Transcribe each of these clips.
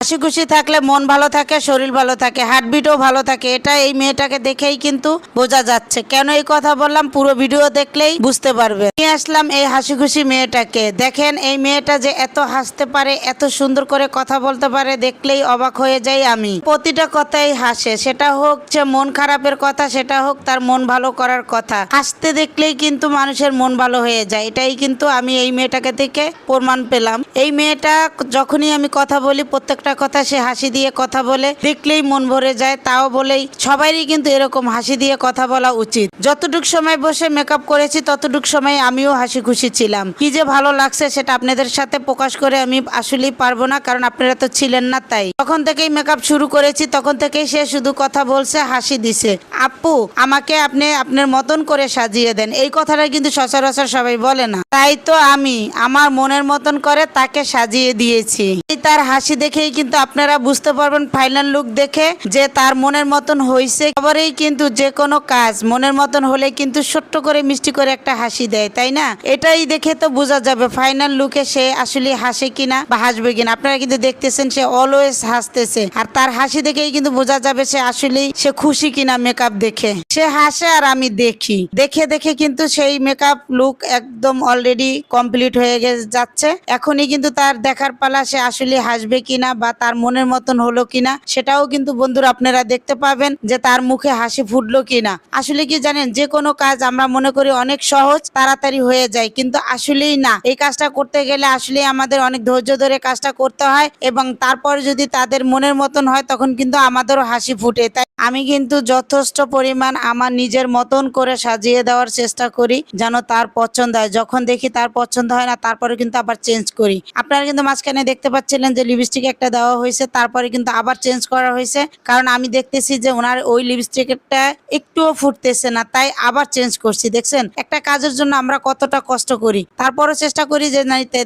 হাসি খুশি থাকলে মন ভালো থাকে, শরীর ভালো থাকে, হার্টবিটও ভালো থাকে। এটা এই মেয়েটাকে দেখেই কিন্তু বোঝা যাচ্ছে। কেন এই কথা বললাম পুরো ভিডিও দেখলেই বুঝতে পারবে। নিয়ে আসলাম এই হাসি খুশি মেয়েটাকে। দেখেন এই মেয়েটা যে এত হাসতে পারে, এত সুন্দর করে কথা বলতে পারে, দেখলেই অবাক হয়ে যাই আমি। প্রতিটা কথাই হাসে, সেটা হোক যে মন খারাপের কথা, সেটা হোক তার মন ভালো করার কথা। হাসতে দেখলেই কিন্তু মানুষের মন ভালো হয়ে যায়। এটাই কিন্তু আমি এই মেয়েটাকে থেকে প্রমাণ পেলাম। এই মেয়েটা যখনই আমি কথা বলি প্রত্যেকটা কথা সে হাসি দিয়ে কথা বলে, দেখলেই মন ভরে যায়। তাও বলেই সবারই কিন্তু এরকম হাসি দিয়ে কথা বলা উচিত। যতটুক সময় বসে মেকআপ করেছি ততটুক সময় আমিও হাসি খুশি ছিলাম। কি যে ভালো লাগছে সেটা আপনাদের সাথে প্রকাশ করে আমি আসলেই পারবো না, কারণ আপনারা তো ছিলেন না। তাই তখন থেকেই মেকআপ শুরু করেছি, তখন থেকেই সে শুধু কথা বলছে, হাসি দিছে। আপু আমাকে আপনি আপনার মতন করে সাজিয়ে দেন, এই কথাটা কিন্তু সচরাচর সবাই বলে না। তাই তো আমি আমার মনের মতন করে তাকে সাজিয়ে দিয়েছি। তার হাসি দেখেই কিন্তু আপনারা বুঝতে পারবেন ফাইনাল লুক দেখে যে তার মনের মতন হয়েছে। সবারই কিন্তু যে কোনো কাজ মনের মতন হলে কিন্তু ছোট্ট করে মিষ্টি করে একটা হাসি দেয়, তাই না? এটাই দেখে তো বোঝা যাবে ফাইনাল লুকে সে আসলে হাসে কিনা বা হাসবে কিনা। আপনারা কিন্তু দেখতেছেন সে অলওয়েজ হাসতেছে, আর তার হাসি দেখেই কিন্তু বোঝা যাবে সে আসলেই সে খুশি কিনা। মেকআপ দেখে সে হাসে আর আমি দেখি, দেখে দেখে কিন্তু সেই মেকআপ লুক একদম অলরেডি কমপ্লিট হয়ে যাচ্ছে। এখনই কিন্তু তার দেখার পালা সে আসলে হাসবে কিনা বা তার মনের মতন হলো কিনা, সেটাও কিন্তু বন্ধুরা আপনারা দেখতে পাবেন যে তার মুখে হাসি ফুটলো কিনা। আসলে কি জানেন, যে কোনো কাজ আমরা মনে করি অনেক সহজ, তাড়াতাড়ি হয়ে যায়, কিন্তু আসলেই না। এই কাজটা করতে গেলে আসলে আমাদের অনেক ধৈর্য ধরে কাজটা করতে হয়, এবং তারপর যদি তাদের মনের মতন হয় তখন কিন্তু আমাদেরও হাসি ফুটে। তাই আমি কিন্তু যথেষ্ট পরিমাণ আমার নিজের মতন করে সাজিয়ে দেওয়ার চেষ্টা করি যেন তার পছন্দ হয়। যখন দেখি তার পছন্দ হয় না তারপরে কিন্তু আবার চেঞ্জ করি। আপনারা কিন্তু মাঝখানে দেখতে পাচ্ছিলেন যে লিপস্টিক একটা দেওয়া হয়েছে, তারপরে কিন্তু আবার চেঞ্জ করা হয়েছে, কারণ আমি দেখতেছি যে ওনার ওই লিপস্টিকটা একটুও ফুটতেছে না, তাই আবার চেঞ্জ করছি। দেখছেন একটা কাজের জন্য আমরা কতটা কষ্ট করি, তারপরও চেষ্টা করি যে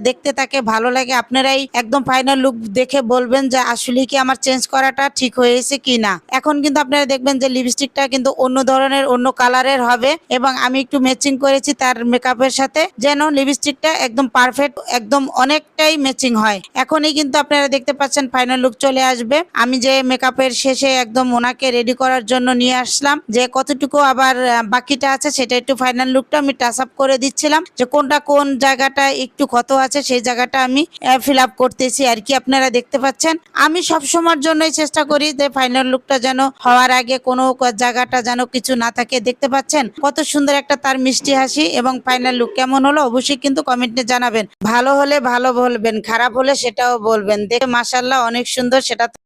দেখতে তাকে ভালো লাগে। আপনারাই একদম ফাইনাল লুক দেখে বলবেন যে আসলে কি আমার চেঞ্জ করাটা ঠিক হয়েছে কি না। এখন কিন্তু আপনারা দেখবেন যে লিপস্টিকটা কিন্তু অন্য ধরনের অন্য কালারের হবে, এবং আমি একটু ম্যাচিং করেছি তার মেকআপের সাথে যেন লিপস্টিকটা একদম পারফেক্ট, একদম অনেকটাই ম্যাচিং হয়। এখনই কিন্তু আপনারা দেখতে পাচ্ছেন ফাইনাল লুক চলে আসবে। আমি যে মেকআপের শেষে একদম ওনাকে রেডি করার জন্য নিয়ে আসলাম, যে কতটুকু আবার বাকিটা আছে সেটা একটু ফাইনাল লুকটা আমি টাচ আপ করে দিচ্ছিলাম, যে কোনটা কোন জায়গাটা একটু ক্ষত আছে সেই জায়গাটা আমি ফিল আপ করতেছি আর কি। আপনারা দেখতে পাচ্ছেন আমি সব সময়ের জন্যই চেষ্টা করি যে ফাইনাল লুকটা যেন হওয়ার আগে কোনো জায়গাটা যেন কিছু না থাকে। দেখতে পাচ্ছেন কত সুন্দর একটা তার মিষ্টি হাসি। এবং ফাইনাল লুক কেমন হলো অবশ্যই কিন্তু কমেন্টে জানাবেন। ভালো হলে ভালো বলবেন, খারাপ হলে সেটাও বলবেন। দেখে মাশাআল্লাহ অনেক সুন্দর, সেটা